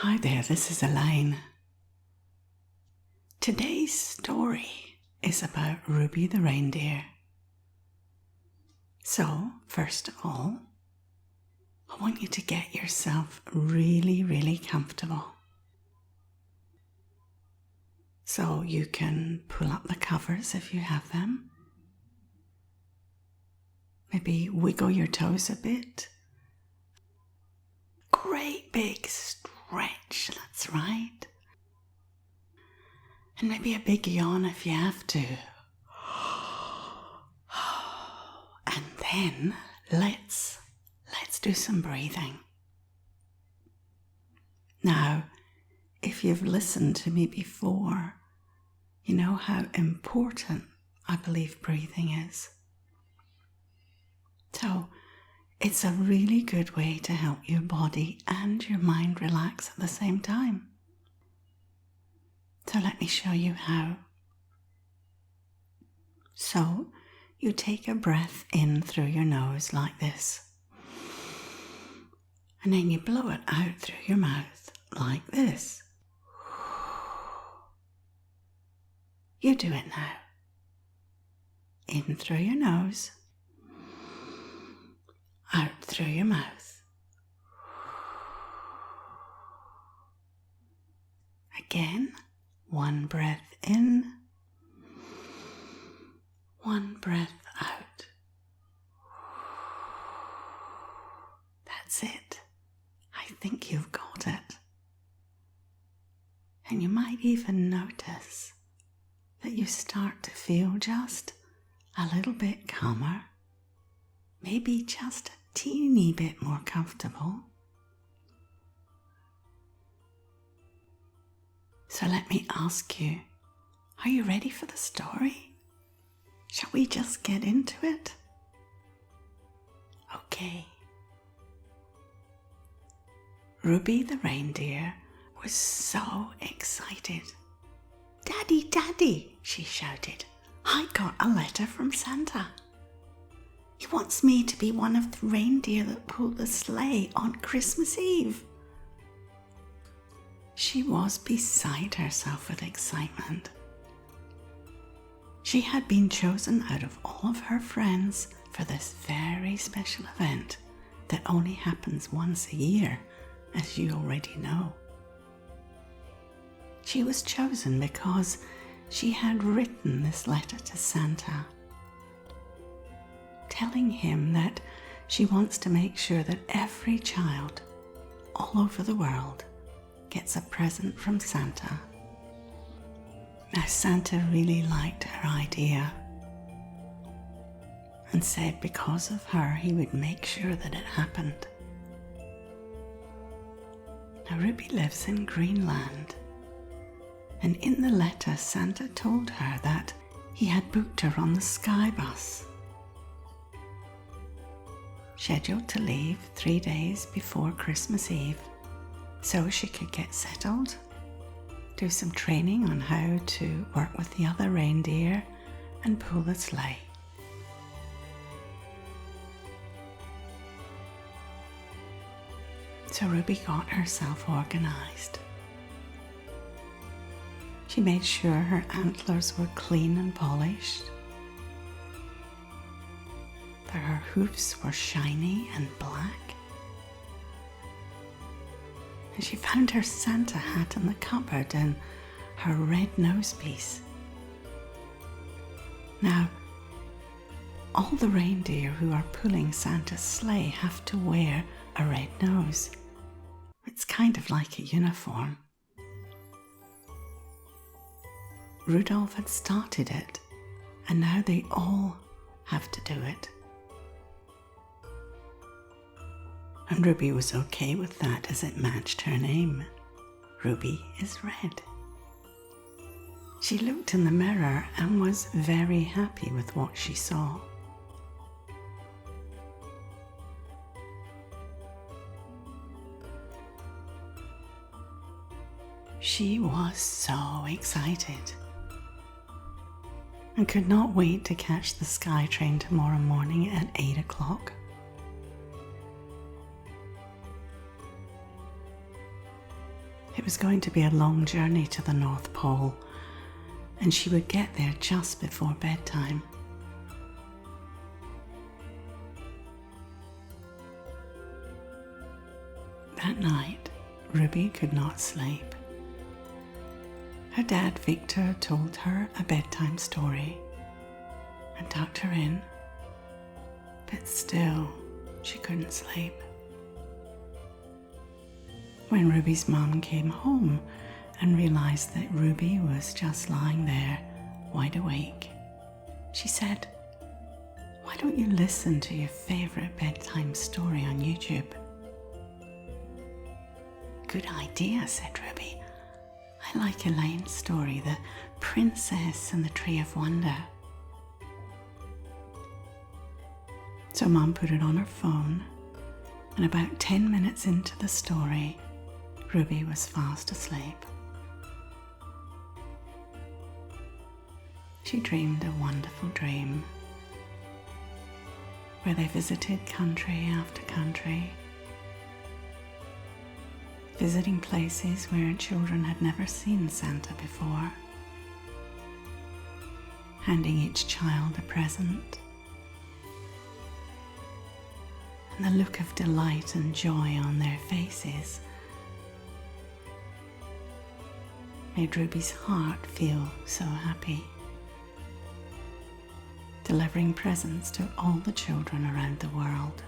Hi there, this is Elaine. Today's story is about Ruby the reindeer. So, first of all, I want you to get yourself really comfortable. So you can pull up the covers if you have them. Maybe wiggle your toes a bit. Great big stretch, that's right. And maybe a big yawn if you have to. And then let's do some breathing. Now, if you've listened to me before, you know how important I believe breathing is. So, it's a really good way to help your body and your mind relax at the same time. So let me show you how. So, you take a breath in through your nose like this. And then you blow it out through your mouth like this. You do it now. In through your nose. Out through your mouth. Again, one breath in, one breath out. That's it. I think you've got it. And you might even notice that you start to feel just a little bit calmer. Maybe just a teeny bit more comfortable. So let me ask you, are you ready for the story? Shall we just get into it? Okay. Ruby the reindeer was so excited. "Daddy, Daddy," she shouted, "I got a letter from Santa. He wants me to be one of the reindeer that pulled the sleigh on Christmas Eve." She was beside herself with excitement. She had been chosen out of all of her friends for this very special event that only happens once a year, as you already know. She was chosen because she had written this letter to Santa, telling him that she wants to make sure that every child all over the world gets a present from Santa. Now, Santa really liked her idea and said because of her he would make sure that it happened. Now, Ruby lives in Greenland, and in the letter Santa told her that he had booked her on the Sky Bus, scheduled to leave 3 days before Christmas Eve so she could get settled, do some training on how to work with the other reindeer and pull the sleigh. So Ruby got herself organised. She made sure her antlers were clean and polished, that her hoofs were shiny and black. And she found her Santa hat in the cupboard and her red nose piece. Now, all the reindeer who are pulling Santa's sleigh have to wear a red nose. It's kind of like a uniform. Rudolph had started it, and now they all have to do it. And Ruby was okay with that as it matched her name. Ruby is red. She looked in the mirror and was very happy with what she saw. She was so excited and could not wait to catch the Sky train tomorrow morning at 8 o'clock. It was going to be a long journey to the North Pole, and she would get there just before bedtime. That night, Ruby could not sleep. Her dad, Victor, told her a bedtime story and tucked her in, but still she couldn't sleep. When Ruby's mum came home and realised that Ruby was just lying there, wide awake, she said, "Why don't you listen to your favourite bedtime story on YouTube?" "Good idea," said Ruby. "I like Elaine's story, The Princess and the Tree of Wonder." So Mum put it on her phone, and about 10 minutes into the story, Ruby was fast asleep. She dreamed a wonderful dream where they visited country after country, visiting places where children had never seen Santa before, handing each child a present, and the look of delight and joy on their faces made Ruby's heart feel so happy, delivering presents to all the children around the world.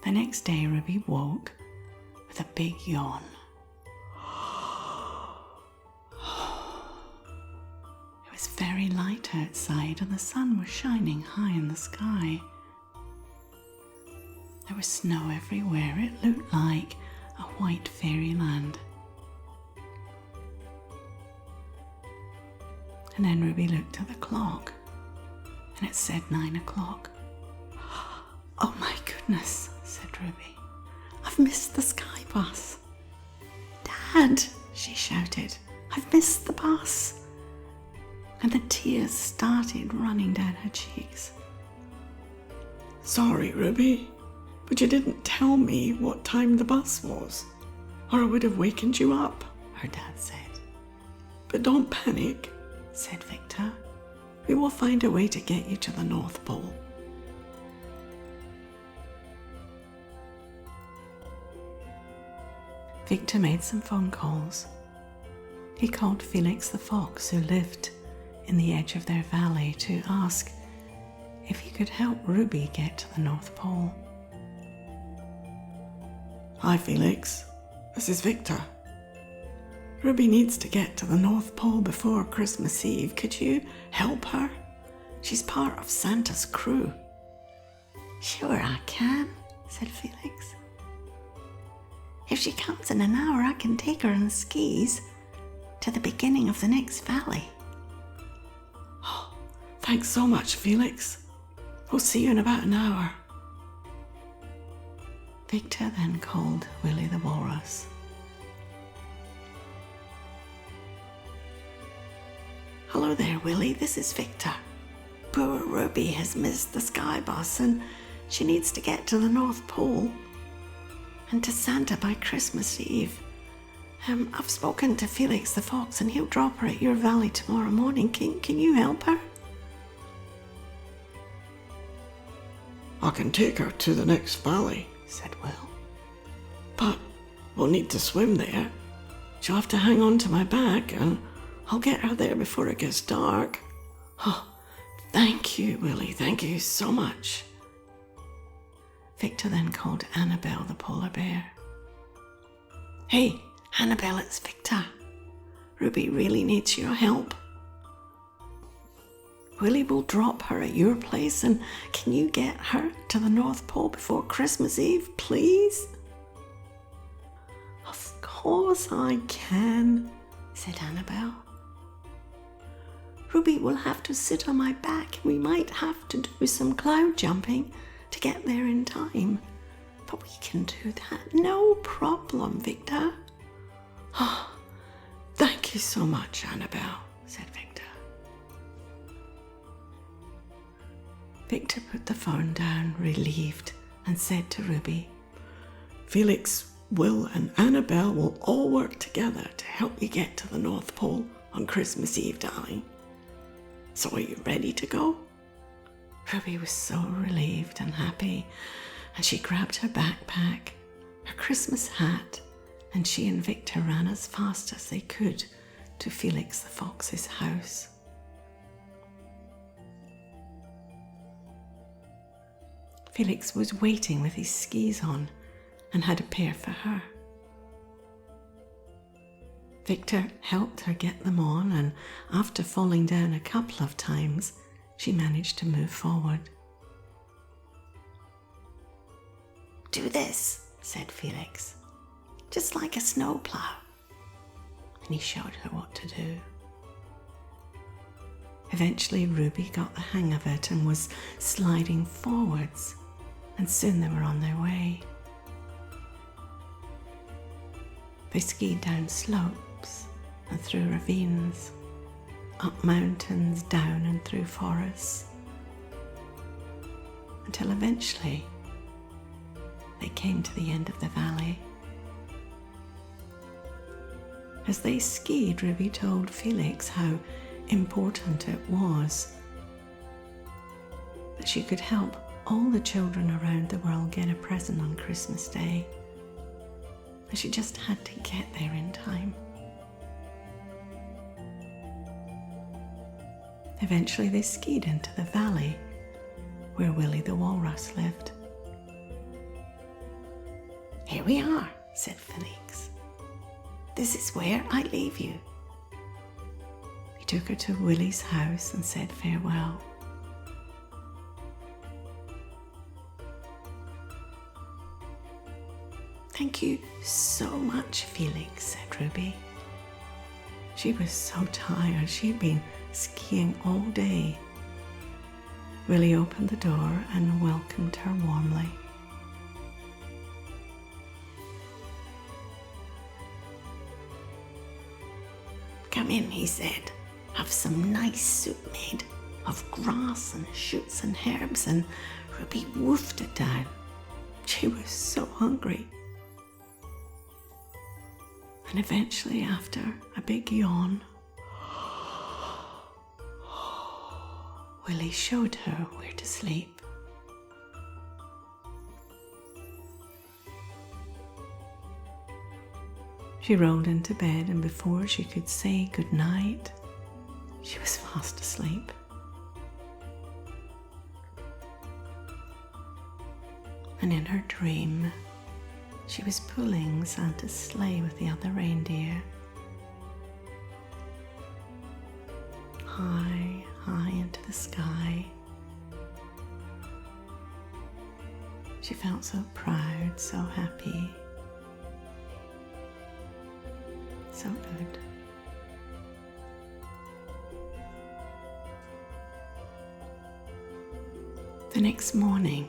The next day, Ruby woke with a big yawn. It was very light outside and the sun was shining high in the sky. There was snow everywhere. It looked like a white fairyland. And then Ruby looked at the clock and it said 9 o'clock. "Oh my goodness," said Ruby. "I've missed the sky bus." "Dad," she shouted, "I've missed the bus." And the tears started running down her cheeks. "Sorry, Ruby, but you didn't tell me what time the bus was, or I would have wakened you up," her dad said. "But don't panic," said Victor. "We will find a way to get you to the North Pole." Victor made some phone calls. He called Felix the fox, who lived in the edge of their valley, to ask if he could help Ruby get to the North Pole. "Hi, Felix. This is Victor. Ruby needs to get to the North Pole before Christmas Eve. Could you help her? She's part of Santa's crew." "Sure I can," said Felix. "If she comes in an hour, I can take her on skis to the beginning of the next valley." "Oh, thanks so much, Felix. We'll see you in about an hour." Victor then called Willie the walrus. "Hello there, Willie. This is Victor. Poor Ruby has missed the sky bus and she needs to get to the North Pole and to Santa by Christmas Eve. I've spoken to Felix the fox and he'll drop her at your valley tomorrow morning. Can you help her?" "I can take her to the next valley," said Will. "But we'll need to swim there. She'll have to hang on to my back and I'll get her there before it gets dark." "Oh, thank you, Willie. Thank you so much." Victor then called Annabelle the polar bear. "Hey, Annabelle, it's Victor. Ruby really needs your help. Willie will drop her at your place, and can you get her to the North Pole before Christmas Eve, please?" "Of course I can," said Annabelle. "Ruby will have to sit on my back and we might have to do some cloud jumping to get there in time. But we can do that. No problem, Victor." "Oh, thank you so much, Annabelle," said Victor. Victor put the phone down, relieved, and said to Ruby, Felix, Will and Annabelle will all work together to help you get to the North Pole on Christmas Eve, darling. So are you ready to go? Ruby was so relieved and happy, and she grabbed her backpack, her Christmas hat, and she and Victor ran as fast as they could to Felix the Fox's house. Felix was waiting with his skis on and had a pair for her. Victor helped her get them on, and after falling down a couple of times, she managed to move forward. "Do this," said Felix, "just like a snowplow." And he showed her what to do. Eventually, Ruby got the hang of it and was sliding forwards, and soon they were on their way. They skied down slopes and through ravines, up mountains, down and through forests, until eventually they came to the end of the valley. As they skied, Ruby told Felix how important it was that she could help all the children around the world get a present on Christmas Day. And she just had to get there in time. Eventually they skied into the valley where Willie the walrus lived. "Here we are," said Felix. "This is where I leave you." He took her to Willie's house and said farewell. "Thank you so much, Felix," said Ruby. She was so tired. She'd been skiing all day. Willie opened the door and welcomed her warmly. "Come in," he said. "Have some nice soup made of grass and shoots and herbs," and Ruby woofed it down. She was so hungry. And eventually, after a big yawn, Willie showed her where to sleep. She rolled into bed, and before she could say good night, she was fast asleep. And in her dream, she was pulling Santa's sleigh with the other reindeer. High, high into the sky. She felt so proud, so happy. So good. The next morning,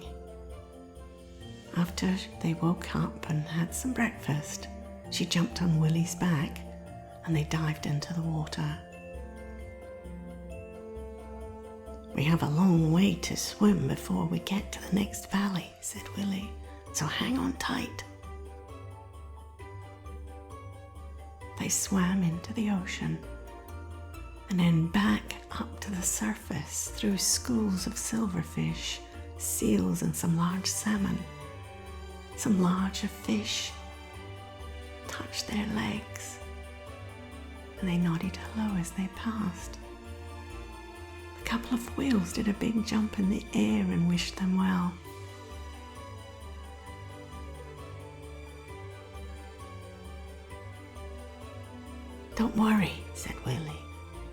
after they woke up and had some breakfast, she jumped on Willie's back and they dived into the water. "We have a long way to swim before we get to the next valley," said Willie, "so hang on tight." They swam into the ocean and then back up to the surface through schools of silverfish, seals and some large salmon. Some larger fish touched their legs and they nodded hello as they passed. A couple of whales did a big jump in the air and wished them well. "Don't worry," said Willie.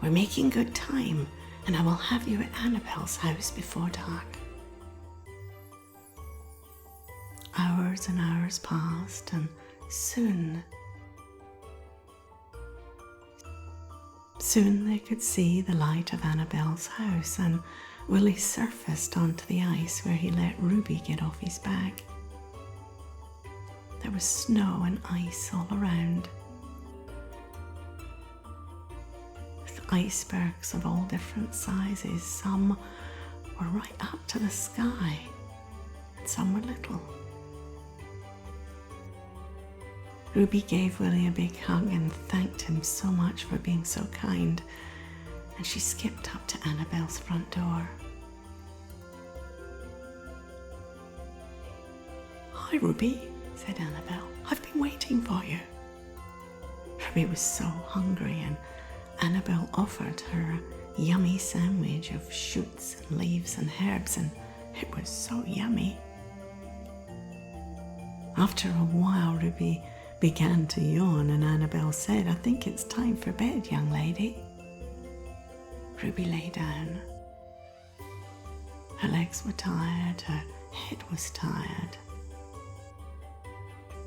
"We're making good time, and I will have you at Annabelle's house before dark." Hours and hours passed, and soon they could see the light of Annabelle's house, and Willie surfaced onto the ice where he let Ruby get off his back. There was snow and ice all around, with icebergs of all different sizes. Some were right up to the sky, and some were little. Ruby gave Willie a big hug and thanked him so much for being so kind, and she skipped up to Annabelle's front door. "Hi, Ruby," said Annabelle. "I've been waiting for you." Ruby was so hungry, and Annabelle offered her a yummy sandwich of shoots and leaves and herbs, and it was so yummy. After a while, Ruby began to yawn, and Annabelle said, "I think it's time for bed, young lady." Ruby lay down. Her legs were tired, her head was tired.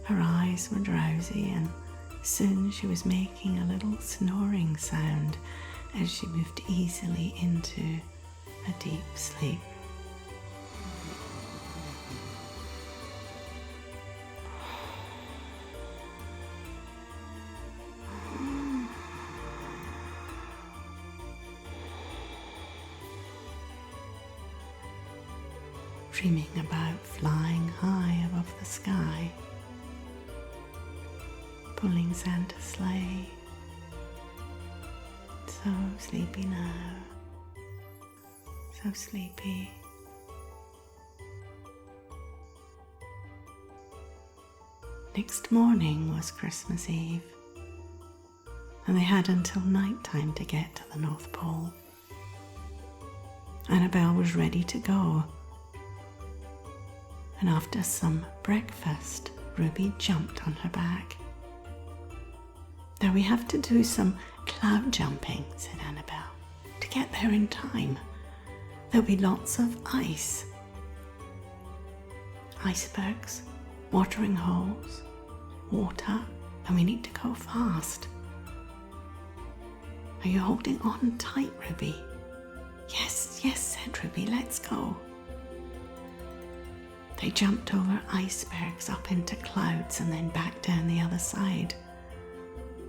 Her eyes were drowsy, and soon she was making a little snoring sound as she moved easily into a deep sleep. Dreaming about flying high above the sky, pulling Santa's sleigh. So sleepy now, so sleepy. Next morning was Christmas Eve, and they had until night time to get to the North Pole. Annabelle was ready to go, and after some breakfast, Ruby jumped on her back. "Now we have to do some cloud jumping," said Annabelle, "to get there in time. There'll be lots of ice. Icebergs, watering holes, water, and we need to go fast. Are you holding on tight, Ruby?" Yes, said Ruby, "let's go." They jumped over icebergs up into clouds and then back down the other side.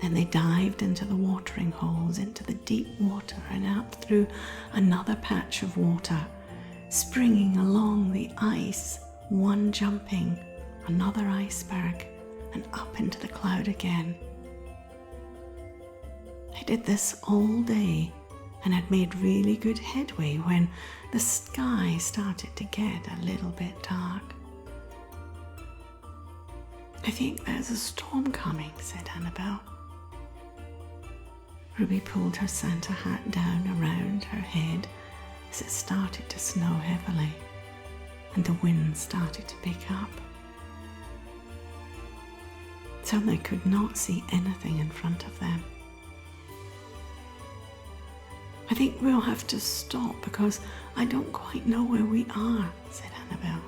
Then they dived into the watering holes, into the deep water, and out through another patch of water, springing along the ice, one jumping, another iceberg, and up into the cloud again. They did this all day and had made really good headway when the sky started to get a little bit dark. "I think there's a storm coming," said Annabelle. Ruby pulled her Santa hat down around her head as it started to snow heavily, and the wind started to pick up. So they could not see anything in front of them. "I think we'll have to stop because I don't quite know where we are," said Annabelle.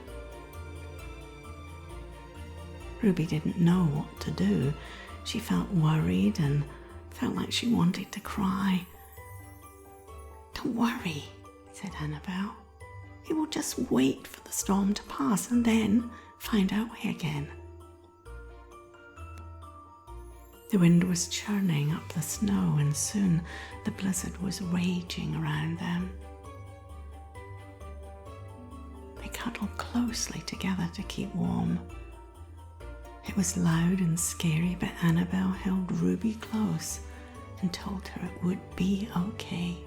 Ruby didn't know what to do. She felt worried and felt like she wanted to cry. "Don't worry," said Annabelle. "We will just wait for the storm to pass and then find our way again." The wind was churning up the snow, and soon the blizzard was raging around them. They cuddled closely together to keep warm. It was loud and scary, but Annabelle held Ruby close and told her it would be okay.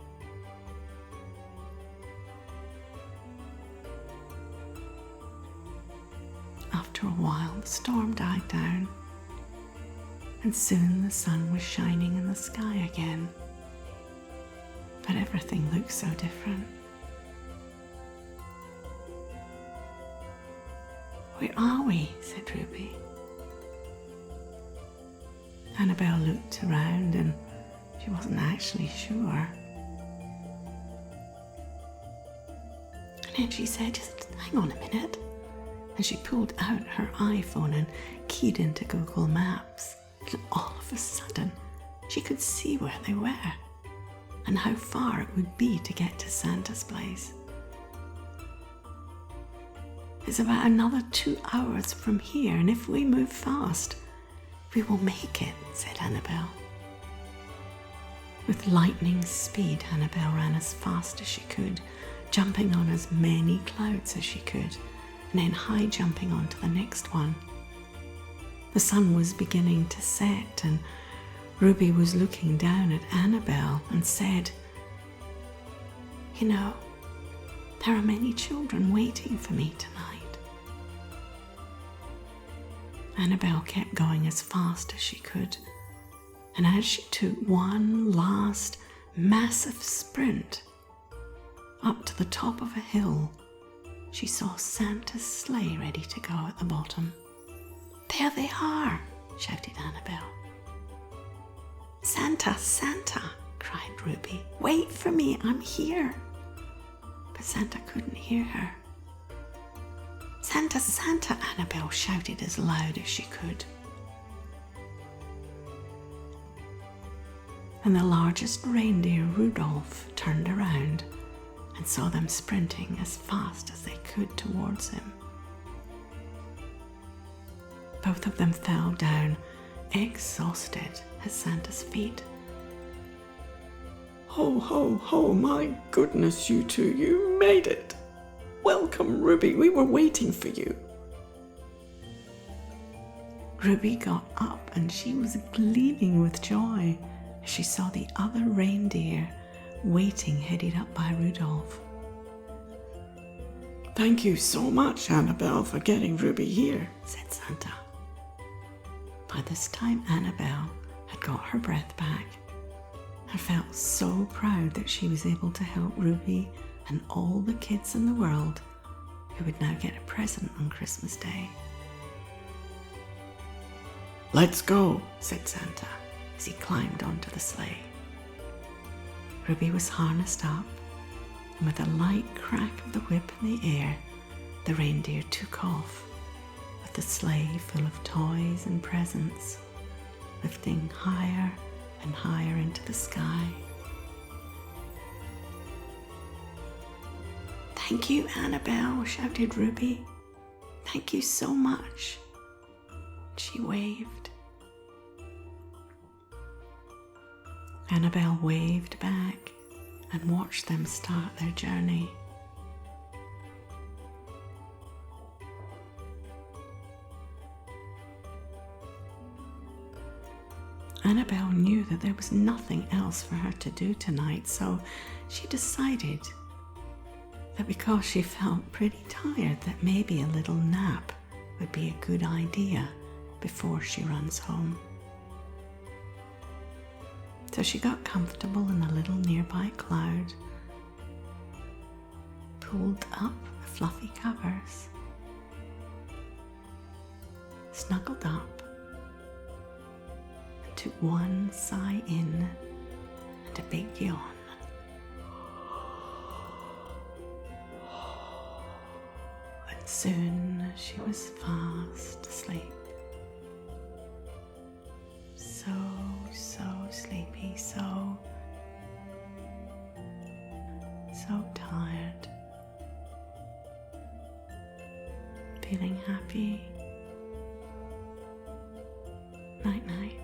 After a while, the storm died down, and soon the sun was shining in the sky again. But everything looked so different. "Where are we?" said Ruby. Annabelle looked around and she wasn't actually sure. And then she said, "Just hang on a minute." And she pulled out her iPhone and keyed into Google Maps. And all of a sudden, she could see where they were and how far it would be to get to Santa's place. "It's about another 2 hours from here, and if we move fast, we will make it," said Annabelle. With lightning speed, Annabelle ran as fast as she could, jumping on as many clouds as she could, and then high jumping onto the next one. The sun was beginning to set, and Ruby was looking down at Annabelle and said, "You know, there are many children waiting for me tonight." Annabelle kept going as fast as she could, and as she took one last massive sprint up to the top of a hill, she saw Santa's sleigh ready to go at the bottom. "There they are!" shouted Annabelle. "Santa, Santa!" cried Ruby. "Wait for me, I'm here!" But Santa couldn't hear her. "Santa, Santa!" Annabelle shouted as loud as she could. And the largest reindeer, Rudolph, turned around and saw them sprinting as fast as they could towards him. Both of them fell down, exhausted, at Santa's feet. "Ho, ho, ho, my goodness, you two, you made it! Welcome, Ruby, we were waiting for you." Ruby got up and she was gleaming with joy as she saw the other reindeer waiting, headed up by Rudolph. "Thank you so much, Annabelle, for getting Ruby here," said Santa. By this time, Annabelle had got her breath back and felt so proud that she was able to help Ruby and all the kids in the world who would now get a present on Christmas Day. "Let's go," said Santa as he climbed onto the sleigh. Ruby was harnessed up, and with a light crack of the whip in the air, the reindeer took off, with the sleigh full of toys and presents, lifting higher and higher into the sky. "Thank you, Annabelle," shouted Ruby. "Thank you so much." She waved. Annabelle waved back and watched them start their journey. Annabelle knew that there was nothing else for her to do tonight, so she decided that because she felt pretty tired, that maybe a little nap would be a good idea before she runs home. So she got comfortable in a little nearby cloud, pulled up the fluffy covers, snuggled up, and took one sigh in and a big yawn. And soon she was fast asleep. So sleepy, so tired, feeling happy. Night night.